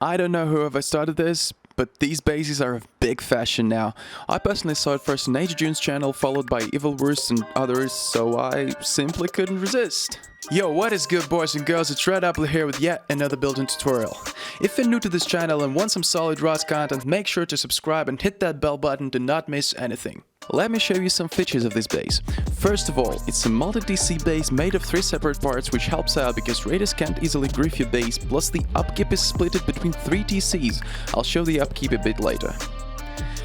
I don't know whoever started this, but these bases are of big fashion now. I personally saw it first on AgeJune's channel, followed by Evilwurst and others, so I simply couldn't resist. Yo, what is good, boys and girls? It's Redapple here with yet another building tutorial. If you're new to this channel and want some solid ROS content, make sure to subscribe and hit that bell button to not miss anything. Let me show you some features of this base. First of all, it's a multi-DC base made of 3 separate parts, which helps out because raiders can't easily grief your base, plus the upkeep is split between 3 DCs. I'll show the upkeep a bit later.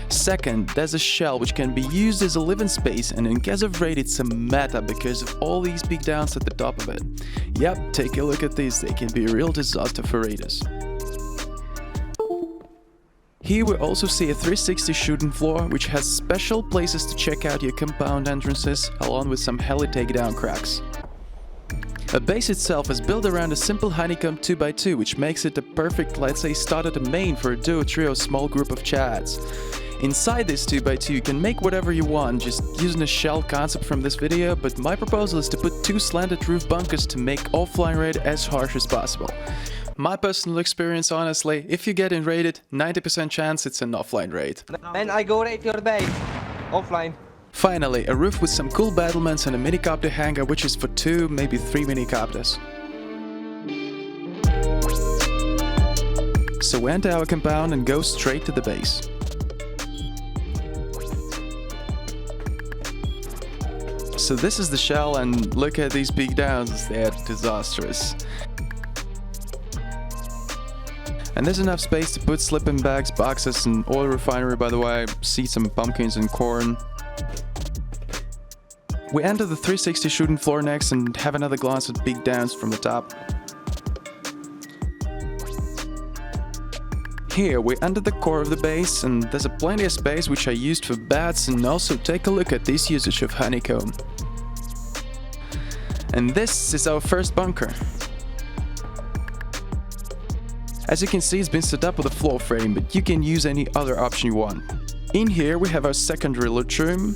Second, there's a shell which can be used as a living space, and in case of raid it's a meta because of all these Peekdowns at the top of it. Yep, take a look at these, they can be a real disaster for raiders. Here we also see a 360 shooting floor, which has special places to check out your compound entrances, along with some heli takedown cracks. The base itself is built around a simple honeycomb 2x2, which makes it a perfect, let's say, start at a main for a duo, trio, small group of chads. Inside this 2x2 you can make whatever you want, just using a shell concept from this video, but my proposal is to put 2 slanted roof bunkers to make offline raid as harsh as possible. My personal experience, honestly, if you get raided, 90% chance it's an offline raid. And I go raid your base. Offline. Finally, a roof with some cool battlements and a minicopter hangar, which is for 2, maybe 3 minicopters. So we enter our compound and go straight to the base. So this is the shell, and look at these Peekdowns, they're disastrous. And there's enough space to put sleeping bags, boxes, and oil refinery, by the way, see some pumpkins and corn. We enter the 360 shooting floor next and have another glance at Peekdowns from the top. Here we enter the core of the base, and there's a plenty of space which I used for bats, and also take a look at this usage of honeycomb. And this is our first bunker. As you can see, it's been set up with a floor frame, but you can use any other option you want. In here we have our secondary loot room,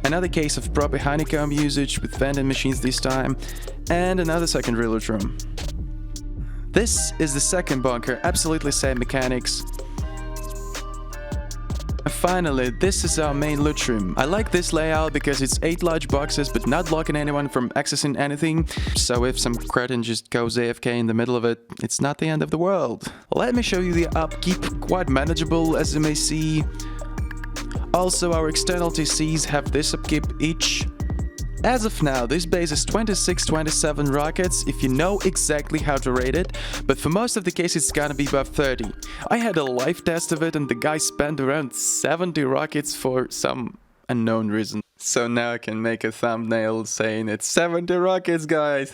another case of proper honeycomb usage with vending machines this time, and another secondary loot room. This is the second bunker, absolutely same mechanics. And finally, this is our main loot room. I like this layout because it's 8 large boxes but not blocking anyone from accessing anything, so if some cretin just goes AFK in the middle of it, it's not the end of the world. Let me show you the upkeep, quite manageable as you may see. Also, our external TCs have this upkeep each. As of now, this base is 26-27 rockets if you know exactly how to rate it, but for most of the cases it's gonna be above 30. I had a live test of it and the guy spent around 70 rockets for some unknown reason. So now I can make a thumbnail saying it's 70 rockets, guys!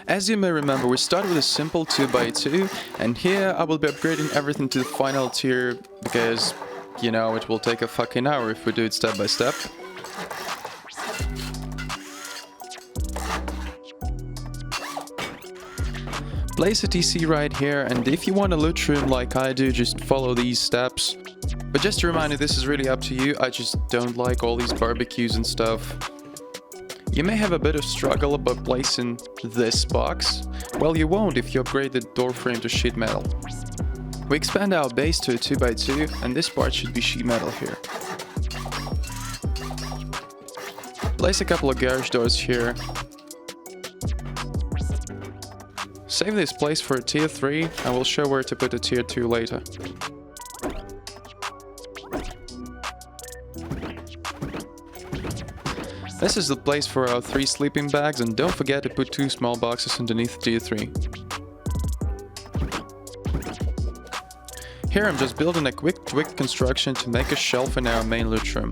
As you may remember, we started with a simple 2x2, and here I will be upgrading everything to the final tier because, you know, it will take a fucking hour if we do it step by step. Place a TC right here, and if you want a loot room like I do, just follow these steps. But just a reminder, this is really up to you, I just don't like all these barbecues and stuff. You may have a bit of struggle about placing this box. Well, you won't if you upgrade the door frame to sheet metal. We expand our base to a 2x2, and this part should be sheet metal here. Place a couple of garage doors here. Save this place for a tier 3, and we'll show where to put a tier 2 later. This is the place for our 3 sleeping bags, and don't forget to put 2 small boxes underneath tier 3. Here I'm just building a quick construction to make a shelf in our main loot room.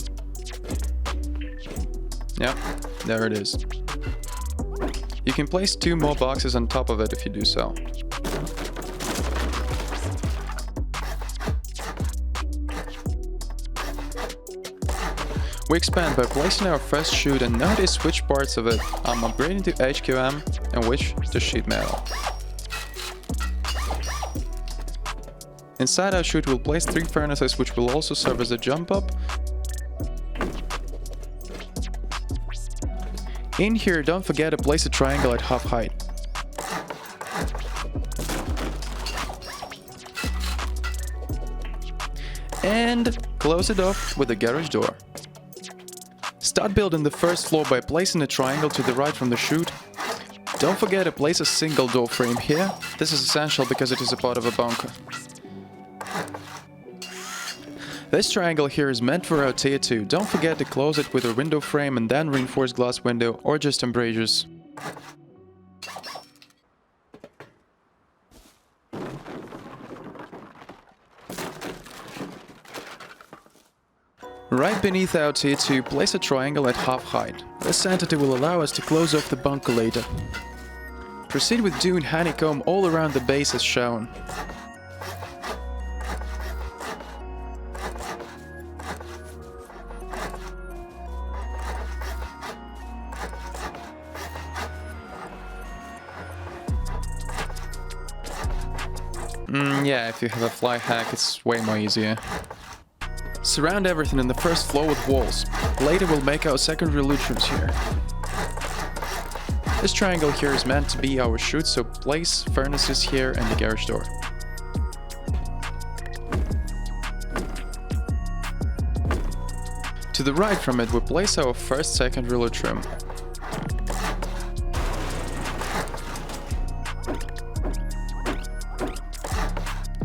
Yep, there it is. You can place 2 more boxes on top of it if you do so. We expand by placing our first chute, and notice which parts of it I'm upgrading to HQM and which to sheet metal. Inside our chute we'll place 3 furnaces which will also serve as a jump up. In here, don't forget to place a triangle at half height. and close it off with the garage door. Start building the first floor by placing a triangle to the right from the chute. Don't forget to place a single door frame here. This is essential because it is a part of a bunker. This triangle here is meant for our tier 2. Don't forget to close it with a window frame and then reinforced glass window or just embrasures. Right beneath our tier 2, place a triangle at half height. This entity will allow us to close off the bunker later. Proceed with doing honeycomb all around the base as shown. Yeah, if you have a fly hack, it's way more easier. Surround everything in the first floor with walls. Later we'll make our secondary loot rooms here. This triangle here is meant to be our chute, so place furnaces here and the garage door. To the right from it we place our first secondary loot room.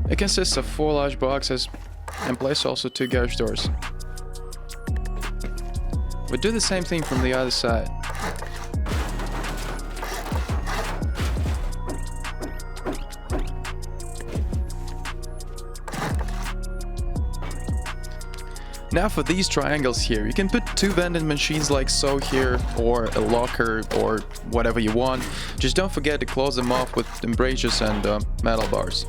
It consists of 4 large boxes and place also 2 garage doors. We do the same thing from the other side. Now for these triangles here, you can put 2 vending machines like so here, or a locker, or whatever you want. Just don't forget to close them off with embrasures and metal bars.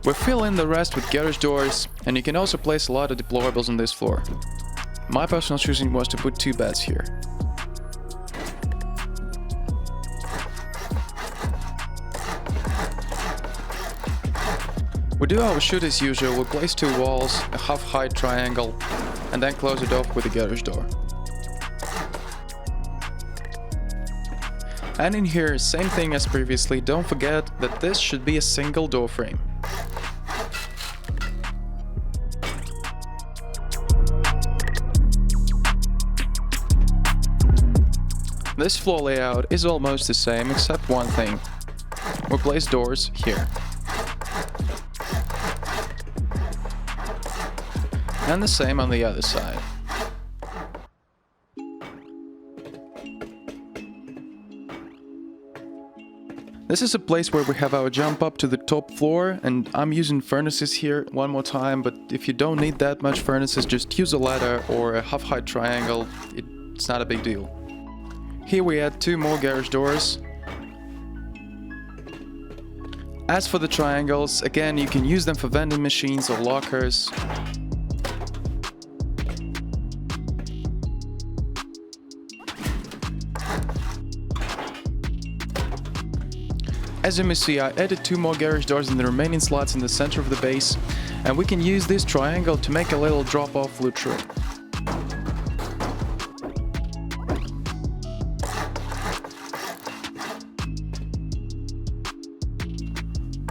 We fill in the rest with garage doors, and you can also place a lot of deployables on this floor. My personal choosing was to put 2 beds here. We do our chute as usual. We place 2 walls, a half-height triangle, and then close it off with a garage door. And in here, same thing as previously, don't forget that this should be a single door frame. This floor layout is almost the same except one thing. We place doors here. And the same on the other side. This is a place where we have our jump up to the top floor, and I'm using furnaces here one more time, but if you don't need that much furnaces, just use a ladder or a half-height triangle, it's not a big deal. Here we add 2 more garage doors. As for the triangles, again you can use them for vending machines or lockers. As you may see, I added 2 more garage doors in the remaining slots in the center of the base, and we can use this triangle to make a little drop-off loot room.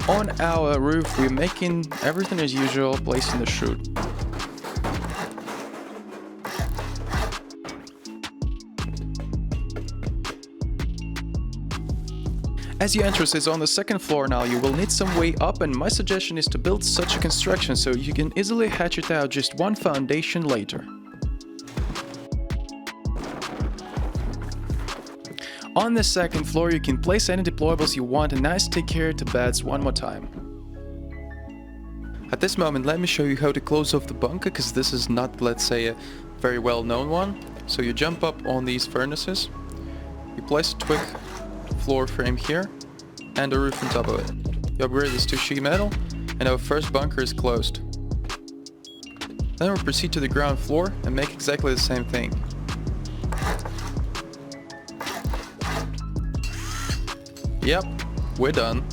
On our roof, we're making everything as usual, placing the chute. As your entrance is on the second floor now, you will need some way up, and my suggestion is to build such a construction so you can easily hatch it out just one foundation later. On the second floor you can place any deployables you want, and now stick here to beds one more time. At this moment let me show you how to close off the bunker, because this is not, let's say, a very well known one. So you jump up on these furnaces, you place a twig floor frame here and a roof on top of it. You upgrade this to sheet metal and our first bunker is closed. Then we'll proceed to the ground floor and make exactly the same thing. Yep, we're done.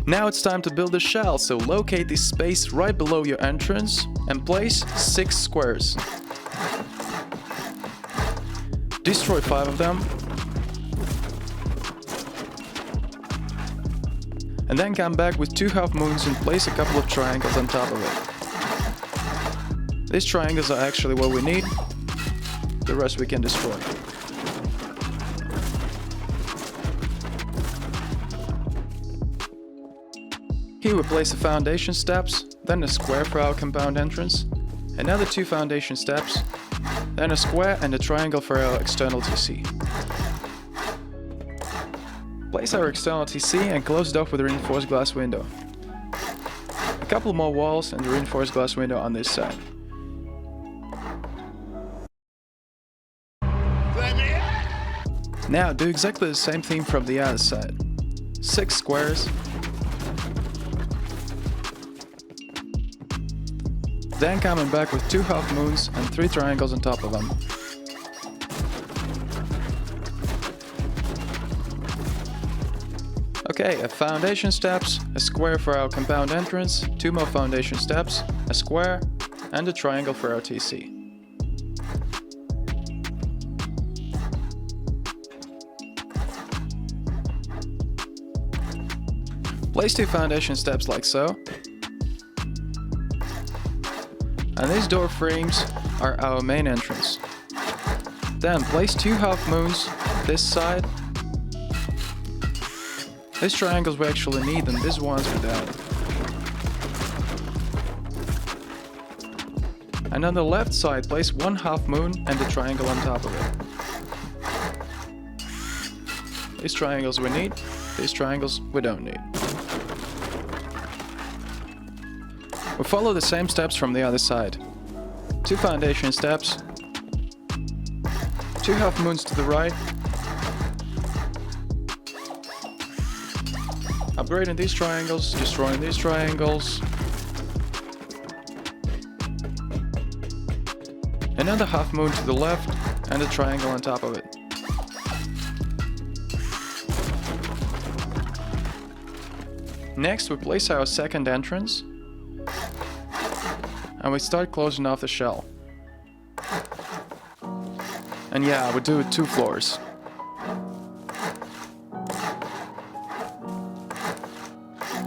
Now it's time to build a shell, so locate this space right below your entrance and place 6 squares. Destroy 5 of them. And then come back with 2 half moons and place a couple of triangles on top of it. These triangles are actually what we need. The rest we can destroy. Here we place the foundation steps, then a square for our compound entrance, another 2 foundation steps, then a square and a triangle for our external TC. Place our external TC and close it off with a reinforced glass window. A couple more walls and a reinforced glass window on this side. Now do exactly the same thing from the other side. 6 squares. Then coming back with 2 half moons and 3 triangles on top of them. Okay, a foundation steps, a square for our compound entrance, 2 more foundation steps, a square, and a triangle for our TC. Place 2 foundation steps like so. And these door frames are our main entrance. Then place 2 half moons this side. These triangles we actually need and these ones we don't. And on the left side place 1 half moon and a triangle on top of it. These triangles we need, these triangles we don't need. We follow the same steps from the other side. 2 foundation steps, 2 half moons to the right, upgrading these triangles, destroying these triangles, another half moon to the left, and a triangle on top of it. Next we place our second entrance, and we start closing off the shell. And yeah, we do it 2 floors.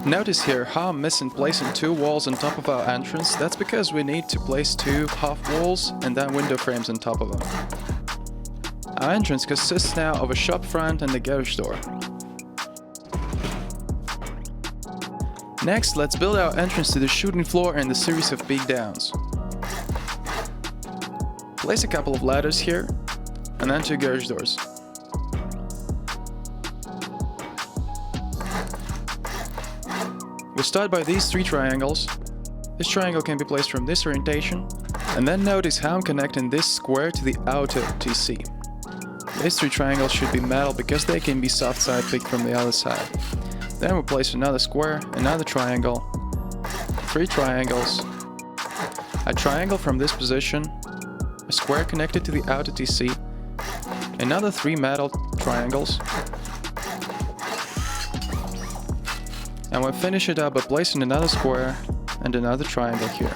Notice here how I'm missing placing 2 walls on top of our entrance. That's because we need to place 2 half walls and then window frames on top of them. Our entrance consists now of a shop front and a garage door. Next, let's build our entrance to the shooting floor and the series of Peekdowns. Place a couple of ladders here, and then 2 garage doors. We start by these 3 triangles. This triangle can be placed from this orientation, and then notice how I'm connecting this square to the outer TC. These 3 triangles should be metal because they can be soft side picked from the other side. Then we place another square, another triangle, 3 triangles, a triangle from this position, a square connected to the outer TC, another 3 metal triangles, and we'll finish it up by placing another square and another triangle here.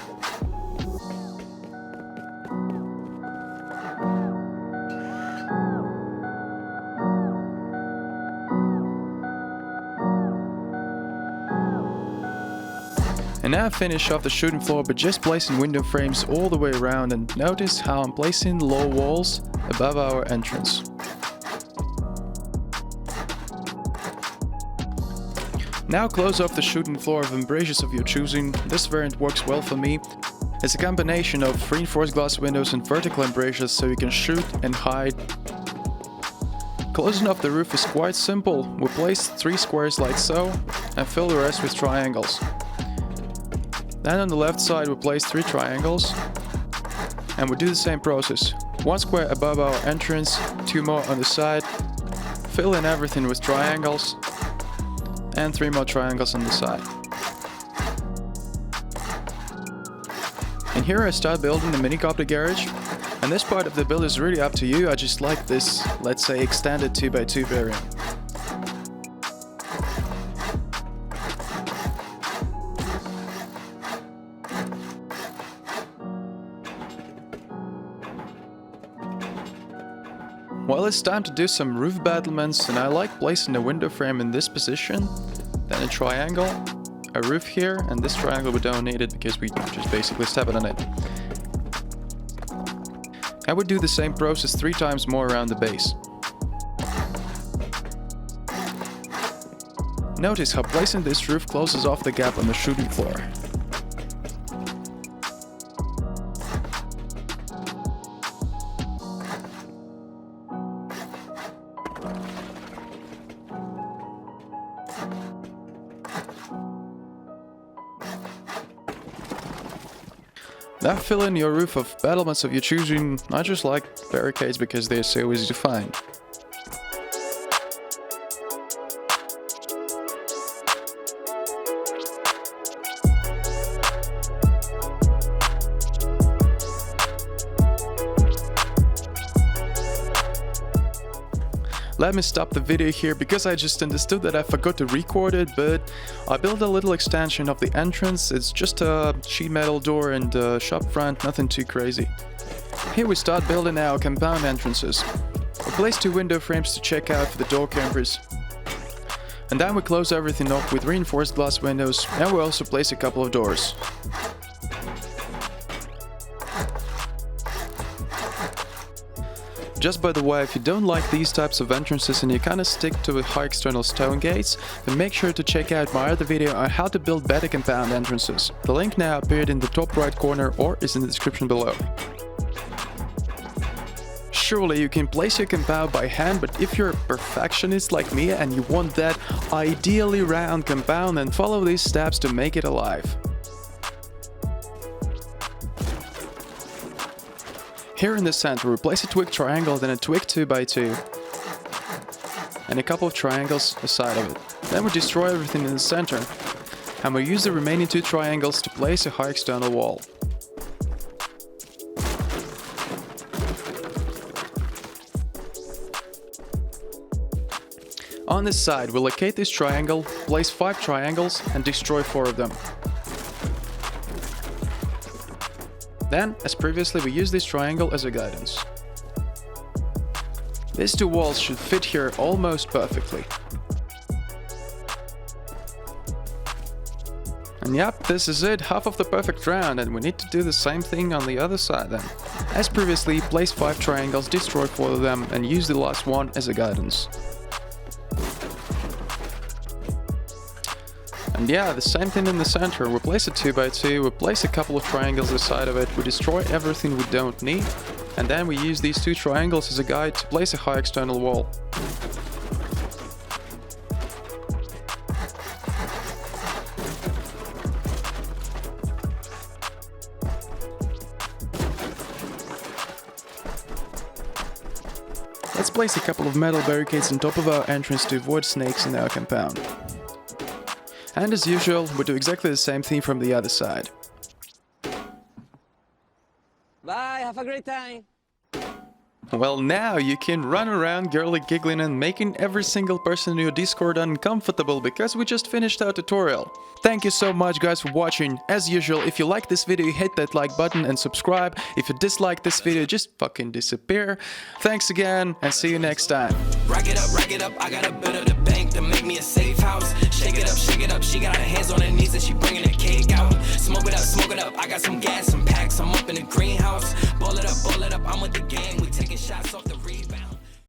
And now I finish off the shooting floor by just placing window frames all the way around, and notice how I'm placing low walls above our entrance. Now close off the shooting floor of embrasures of your choosing. This variant works well for me. It's a combination of reinforced glass windows and vertical embrasures so you can shoot and hide. Closing off the roof is quite simple. We place 3 squares like so and fill the rest with triangles. Then on the left side we place 3 triangles, and we do the same process. 1 square above our entrance, 2 more on the side, fill in everything with triangles, and 3 more triangles on the side. And here I start building the Minicopter Garage, and this part of the build is really up to you. I just like this, let's say, extended 2x2 variant. Well, it's time to do some roof battlements, and I like placing a window frame in this position, then a triangle, a roof here, and this triangle we don't need it because we just basically step it on it. I would do the same process 3 times more around the base. Notice how placing this roof closes off the gap on the shooting floor. Now fill in your roof of battlements of your choosing. I just like barricades because they're so easy to find. Let me stop the video here because I just understood that I forgot to record it, but I built a little extension of the entrance. It's just a sheet metal door and a shop front, nothing too crazy. Here we start building our compound entrances. We place 2 window frames to check out for the door campers. And then we close everything up with reinforced glass windows, and we also place a couple of doors. Just by the way, if you don't like these types of entrances and you kinda stick to the high external stone gates, then make sure to check out my other video on how to build better compound entrances. The link now appeared in the top right corner or is in the description below. Surely you can place your compound by hand, but if you're a perfectionist like me and you want that ideally round compound, then follow these steps to make it alive. Here in the center, we place a twig triangle, then a twig 2x2, and a couple of triangles aside of it. Then we destroy everything in the center, and we use the remaining 2 triangles to place a high external wall. On this side, we locate this triangle, place 5 triangles, and destroy 4 of them. Then, as previously, we use this triangle as a guidance. These 2 walls should fit here almost perfectly. And yep, this is it, half of the perfect round, and we need to do the same thing on the other side then. As previously, place 5 triangles, destroy 4 of them, and use the last one as a guidance. And yeah, the same thing in the center. We place a 2x2, we place a couple of triangles aside of it, we destroy everything we don't need, and then we use these 2 triangles as a guide to place a high external wall. Let's place a couple of metal barricades on top of our entrance to avoid snakes in our compound. And as usual, we do exactly the same thing from the other side. Bye, have a great time. Well, now you can run around girly giggling and making every single person in your Discord uncomfortable because we just finished our tutorial. Thank you so much guys for watching. As usual, if you like this video, hit that like button and subscribe. If you dislike this video, just fucking disappear. Thanks again and see you next time. Rack it up, I got a bit of the bank to make me a safe house. Shake it up, she got her hands on her knees and she bringing the cake out. Smoke it up, I got some gas, some packs, I'm up in the greenhouse. Ball it up, I'm with the gang, we taking shots off.